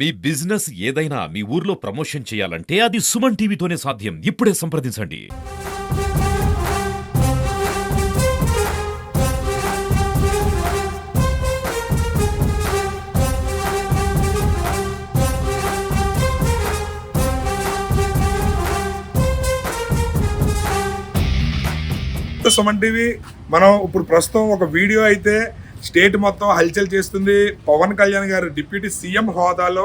మీ business ఏదైనా మీ ఊర్లో promotion చేయాలంటే అది సుమన్ టీవీతోనే సాధ్యం. ఇప్పుడే సంప్రదించండి. సుమన్ టీవీ మనం ఇప్పుడు ప్రస్తుతం ఒక వీడియో అయితే స్టేట్ మొత్తం హల్చల్ చేస్తుంది. పవన్ కళ్యాణ్ గారు డిప్యూటీ సీఎం హోదాలో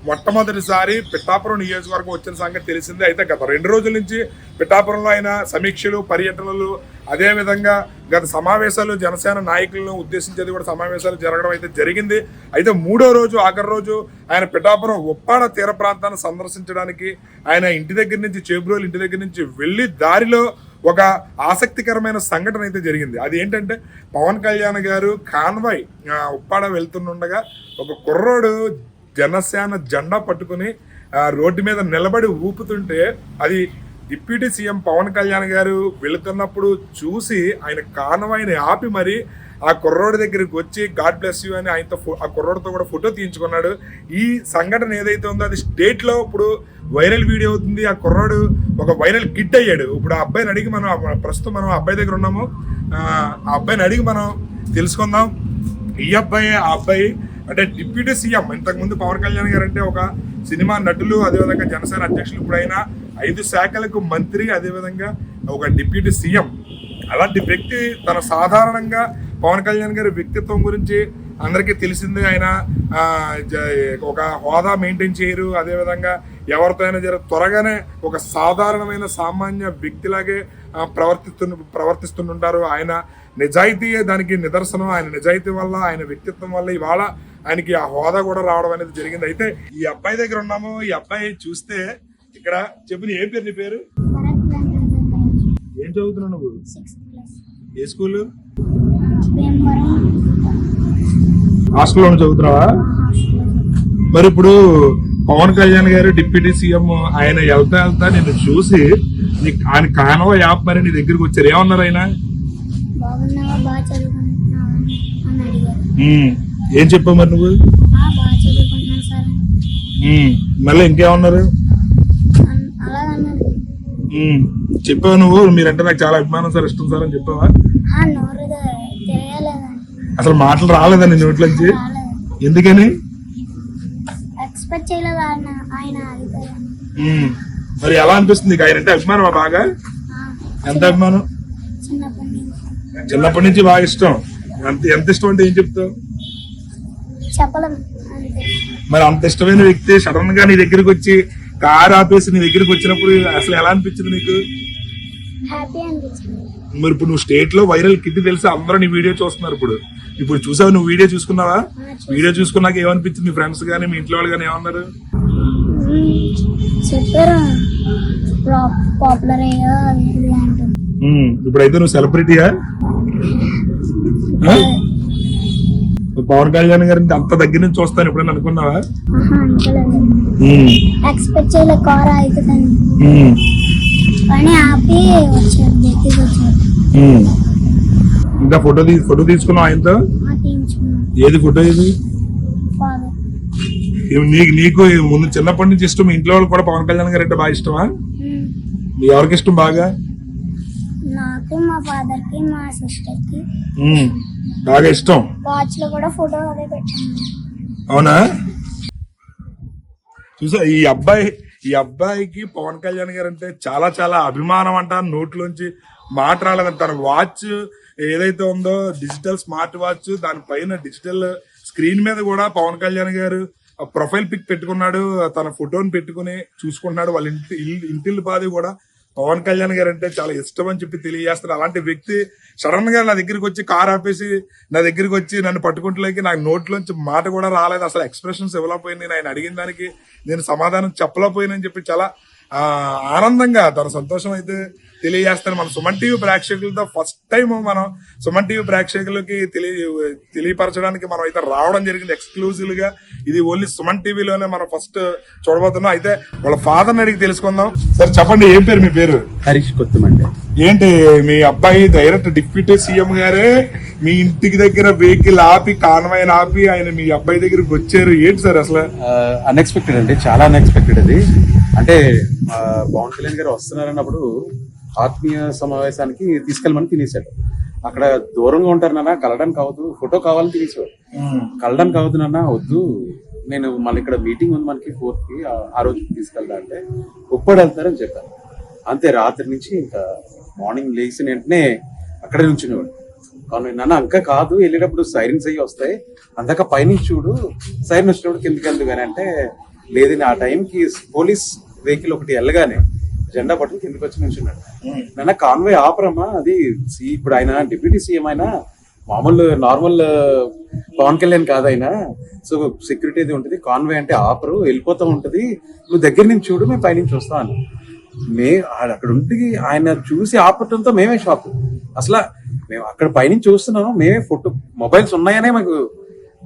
మొట్టమొదటిసారి పిఠాపురం నియోజకవర్గం వచ్చిన సంగతి తెలిసిందే. అయితే గత 2 రోజుల నుంచి పిఠాపురంలో ఆయన సమీక్షలు, పర్యటనలు, అదేవిధంగా గత సమావేశాలు జనసేన నాయకులను ఉద్దేశించేది కూడా సమావేశాలు జరగడం అయితే జరిగింది. అయితే 3వ రోజు ఆఖరి రోజు ఆయన పిఠాపురం ఉప్పాడ తీర ప్రాంతాన్ని సందర్శించడానికి ఆయన ఇంటి దగ్గర నుంచి చేబ్రోలు ఇంటి దగ్గర నుంచి వెళ్ళి దారిలో ఒక ఆసక్తికరమైన సంఘటన అయితే జరిగింది. అది ఏంటంటే పవన్ కళ్యాణ్ గారు కాన్వాయ్ ఉప్పాడ వెళ్తుండగా ఒక కుర్రోడు జనసేన జెండా పట్టుకుని రోడ్డు మీద నిలబడి ఊపుతుంటే అది డిప్యూటీ సీఎం పవన్ కళ్యాణ్ గారు వెళుతున్నప్పుడు చూసి ఆయన కాన్వాయ్ని ఆపి మరి ఆ కుర్రోడి దగ్గరికి వచ్చి గాడ్ బ్లెస్ యూ అని ఆయనతో ఆ కుర్రోడితో కూడా ఫోటో తీయించుకున్నాడు. ఈ సంఘటన ఏదైతే ఉందో అది స్టేట్లో ఇప్పుడు వైరల్ వీడియో అవుతుంది. ఆ కుర్రోడు ఒక వైరల్ కిడ్ అయ్యాడు. ఇప్పుడు ఆ అబ్బాయిని అడిగి ప్రస్తుతం మనం ఆ అబ్బాయి దగ్గర ఉన్నాము. ఆ అబ్బాయిని అడిగి మనం తెలుసుకుందాం. ఈ అబ్బాయి ఆ అబ్బాయి అంటే డిప్యూటీ సీఎం. ఇంతకుముందు పవన్ కళ్యాణ్ గారు అంటే ఒక సినిమా నటులు, అదేవిధంగా జనసేన అధ్యక్షులు, ఇప్పుడైనా 5 శాఖలకు మంత్రి, అదేవిధంగా ఒక డిప్యూటీ సీఎం. అలాంటి వ్యక్తి తన సాధారణంగా పవన్ కళ్యాణ్ గారి వ్యక్తిత్వం గురించి అందరికీ తెలిసిందే. ఆయన ఒక హోదా మెయింటైన్ చేయరు, అదేవిధంగా ఎవరితో అయినా త్వరగానే ఒక సాధారణమైన సామాన్య వ్యక్తిలాగే ప్రవర్తిస్తుంటారు. ఆయన నిజాయితీయే దానికి నిదర్శనం. ఆయన నిజాయితీ వల్ల, ఆయన వ్యక్తిత్వం వల్ల ఇవాళ ఆయనకి ఆ హోదా కూడా రావడం అనేది జరిగింది. అయితే ఈ అబ్బాయి దగ్గర ఉన్నాము. ఈ అబ్బాయి చూస్తే ఇక్కడ చెప్పు, ఏం పేరు నీ పేరు? ఏం చదువుతున్నావు నువ్వు? ఏ స్కూల్? హాస్టల్లో చదువుతున్నావా? మరి ఇప్పుడు పవన్ కళ్యాణ్ గారు డిప్యూటీ సీఎం ఆయన వెళ్తా నిన్ను చూసి ఆయన కానవ యాప్ మరి నీ దగ్గరికి వచ్చారు. ఏమన్నారు ఆయన? ఏం చెప్పావు మరి నువ్వు? మళ్ళీ ఇంకేమన్నారు చెప్పావు నువ్వు? మీరంటే నాకు చాలా అభిమానం సార్, ఇష్టం సార్ అని చెప్పావా? అసలు మాటలు రాలేదా నీ నోట్లోంచి? ఎందుకని? మరి ఎలా అనిపిస్తుంది? ఆయన అంటే అభిమానం బాగా? ఎంత అభిమానం? చిన్నప్పటి నుంచి బాగా ఇష్టం. ఎంత ఇష్టం అంటే ఏం చెప్తావు? మరి అంత ఇష్టమైన వ్యక్తి సడన్ గా నీ దగ్గరికి వచ్చి కారు ఆపేసి నీ దగ్గరికి వచ్చినప్పుడు అసలు ఎలా అనిపించింది నీకు? మరి ఇప్పుడు నువ్వు స్టేట్ లో వైరల్ కిట్ తెలిసి అందరూ నీ వీడియో చూస్తున్నారు. ఇప్పుడు చూసావు, నువ్వు వీడియో చూసుకున్నావా? వీడియో చూసుకున్నాక ఏమనిపించింది? మీ ఫ్రెండ్స్ గానీ మీ ఇంట్లో వాళ్ళు గానీ ఏమన్నారు? ఇప్పుడైతే నువ్వు సెలబ్రిటీయా? పవన్ కళ్యాణ్ గారి అంత దగ్గర నుంచి చూస్తాను ఎప్పుడైనా అనుకున్నావా? ఇంకా ఫోటో తీసుకున్నావు ఆయనతో? ఏది ఫోటో? ఇది నీకు ముందు చిన్నప్పటి నుంచి ఇష్టం. మీ ఇంట్లో వాళ్ళు కూడా పవన్ కళ్యాణ్ గారు అంటే బాగా ఇష్టమా? మీ ఎవరికి ఇష్టం బాగా? నాకు, మా ఫాదర్ కి, మా సిస్టర్ కి బాగా ఇష్టం. వాచ్ లో కూడా ఫోటో అదే పెట్టాను. అవునా? చూసా, ఈ అబ్బాయికి పవన్ కళ్యాణ్ గారు అంటే చాలా చాలా అభిమానం అంట. నోట్లోంచి మాట రాలేదంట. తన వాచ్ ఏదైతే ఉందో డిజిటల్ స్మార్ట్ వాచ్, దానిపైన డిజిటల్ స్క్రీన్ మీద కూడా పవన్ కళ్యాణ్ గారు ప్రొఫైల్ పిక్ పెట్టుకున్నాడు. తన ఫోటోని పెట్టుకుని చూసుకుంటున్నాడు. వాళ్ళ ఇంటిల్లి పాది కూడా పవన్ కళ్యాణ్ గారు అంటే చాలా ఇష్టం అని చెప్పి తెలియజేస్తారు. అలాంటి వ్యక్తి సడన్ గా నా దగ్గరికి వచ్చి కార్ ఆపేసి నా దగ్గరికి వచ్చి నన్ను పట్టుకుంటలేకి నాకు నోట్లోంచి మాట కూడా రాలేదు. అసలు ఎక్స్ప్రెషన్స్ ఇవ్వలేకపోయింది. ఆయన అడిగిన దానికి నేను సమాధానం చెప్పలేకపోయినని చెప్పి చాలా ఆనందంగా తన సంతోషం అయితే తెలియజేస్తాను. మన సుమన్ టీవీ ప్రేక్షకులతో ఫస్ట్ టైం మనం సుమన్ టీవీ ప్రేక్షకులకి తెలియపరచడానికి మనం అయితే రావడం జరిగింది ఎక్స్క్లూజివ్ గా. ఇది ఓన్లీ సుమన్ టీవీలోనే మనం ఫస్ట్ చూడబోతున్నాం. అయితే వాళ్ళ ఫాదర్ అడిగి తెలుసుకుందాం. సార్ చెప్పండి, ఏం పేరు మీ పేరు? హరీష్ కొత్తమండి. ఏంటి మీ అబ్బాయి డైరెక్ట్ డిప్యూటీ సీఎం గారే మీ ఇంటికి దగ్గర వెహికల్ ఆపి కాన్వాయ్ ఆపి ఆయన మీ అబ్బాయి దగ్గరికి వచ్చారు, ఏంటి సార్ అసలు? అన్ఎక్స్పెక్టెడ్ అండి, చాలా అన్ఎక్స్పెక్టెడ్ అది. అంటే పవన్ కళ్యాణ్ గారు వస్తున్నారన్నప్పుడు ఆత్మీయ సమావేశానికి తీసుకెళ్ళమని తినేశాడు. అక్కడ దూరంగా ఉంటారు నాన్న, కలవడానికి అవ్వదు, ఫోటో కావాలని తినేసాడు. కలవడానికి అవ్వదు నాన్న, వద్దు, నేను మళ్ళీ ఇక్కడ మీటింగ్ ఉంది మనకి 4th కి, ఆ రోజు తీసుకెళ్తా అంటే ఒప్పడు వెళ్తారని చెప్పాను. అంతే, రాత్రి నుంచి ఇంకా మార్నింగ్ లేచిన వెంటనే అక్కడే నుంచునేవాడు. కానీ నాన్న అంక కాదు, వెళ్ళేటప్పుడు సైరన్స్ అయ్యి వస్తాయి, అందాక పైనుంచి చూడు, సైరన్ వచ్చినప్పుడు కిందకి వెళ్దు కానీ అంటే లేదు. ఆ టైంకి పోలీస్ వెహికల్ ఒకటి వెళ్ళగానే జెండా పట్టుకుని కిందకి వచ్చి నుంచున్నాడు. నాన్న కాన్వాయ్ ఆపరమ్మా, అది ఇప్పుడు ఆయన డిప్యూటీ సీఎం అయినా మామూలు నార్మల్ పవన్ కళ్యాణ్ కాదు ఆయన, సో సెక్యూరిటీ అది ఉంటుంది, కాన్వాయ్ అంటే ఆపరు, వెళ్ళిపోతూ ఉంటది, నువ్వు దగ్గర నుంచి చూడు, మేము పైనుంచి వస్తాం అని. అక్కడ ఉంటే ఆయన చూసి ఆపటంతో మేమే షాక్. అసలు మేము అక్కడ పైనుంచి చూస్తున్నాము, మేమే ఫోటో మొబైల్స్ ఉన్నాయనే మాకు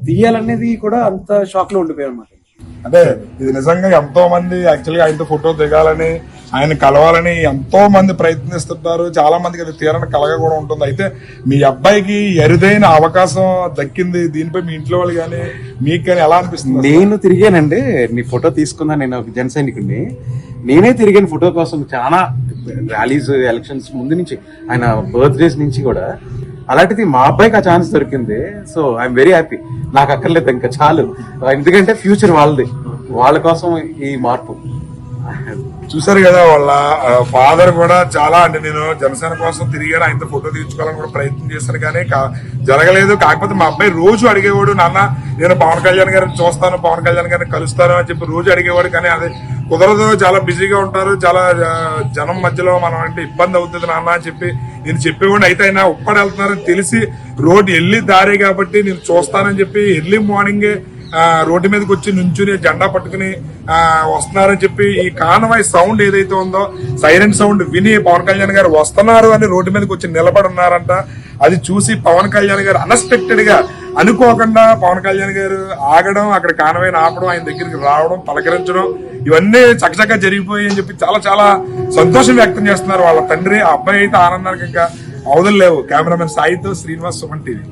తీయాలనేది కూడా అంత షాక్ లో ఉండిపోయాం అన్నమాట. అంటే ఇది నిజంగా ఎంతో మంది యాక్చువల్గా ఆయనతో ఫోటో దిగాలని, ఆయన కలవాలని ఎంతో మంది ప్రయత్నిస్తుంటారు. చాలా మందికి అది తీరని కలగా కూడా ఉంటుంది. అయితే మీ అబ్బాయికి అరుదైన అవకాశం దక్కింది. దీనిపై మీ ఇంట్లో వాళ్ళు కానీ మీకు కానీ ఎలా అనిపిస్తుంది? నేను తిరిగానండి, నీ ఫోటో తీసుకున్నా, నేను ఒక జన సైనికుడిని, నేనే తిరిగాను ఫోటో కోసం. చాలా ర్యాలీస్, ఎలక్షన్స్ ముందు నుంచి, ఆయన బర్త్డేస్ నుంచి కూడా. అలాంటిది మా అబ్బాయికి ఆ ఛాన్స్ దొరికింది. So I'm very happy. నాకు అక్కర్లేదు ఇంకా, చాలు. ఎందుకంటే ఫ్యూచర్ వాళ్ళది, వాళ్ళ కోసం ఈ మార్పు. చూసారు కదా, వాళ్ళ ఫాదర్ కూడా చాలా, అంటే నేను జనసేన కోసం తిరిగాను, ఆయనతో ఫోటో తీయించుకోవాలని కూడా ప్రయత్నం చేశాను కానీ జరగలేదు. కాకపోతే మా అబ్బాయి రోజు అడిగేవాడు, నాన్న నేను పవన్ కళ్యాణ్ గారిని చూస్తాను, పవన్ కళ్యాణ్ గారిని కలుస్తాను అని చెప్పి రోజు అడిగేవాడు. కానీ అది కుదరదు, చాలా బిజీగా ఉంటారు, చాలా జనం మధ్యలో మనం అంటే ఇబ్బంది అవుతుంది నాన్న అని చెప్పి నేను చెప్పేవాడిని. అయితే ఆయన ఉప్పడి వెళ్తున్నారని తెలిసి రోడ్డు వెళ్ళి దారి కాబట్టి నేను చూస్తానని చెప్పి ఎర్లీ మార్నింగే రోడ్డు మీదకి వచ్చి నుంచుని జెండా పట్టుకుని వస్తున్నారని చెప్పి ఈ కాన్వాయ్ సౌండ్ ఏదైతే ఉందో సైరన్ సౌండ్ విని పవన్ కళ్యాణ్ గారు వస్తున్నారు అని రోడ్డు మీదకి వచ్చి నిలబడి ఉన్నారంట. అది చూసి పవన్ కళ్యాణ్ గారు అన్ఎక్స్పెక్టెడ్ గా, అనుకోకుండా పవన్ కళ్యాణ్ గారు ఆగడం, అక్కడ కాన్వాయ్ని ఆపడం, ఆయన దగ్గరికి రావడం, పలకరించడం, ఇవన్నీ చక్కచక్క జరిగిపోయి అని చెప్పి చాలా చాలా సంతోషం వ్యక్తం చేస్తున్నారు వాళ్ళ తండ్రి. ఆ అబ్బాయి అయితే ఆనందానికి ఇంకా అవధులు లేవు. కెమెరామెన్ సాయితో శ్రీనివాస్, సుమన్ టీవీ.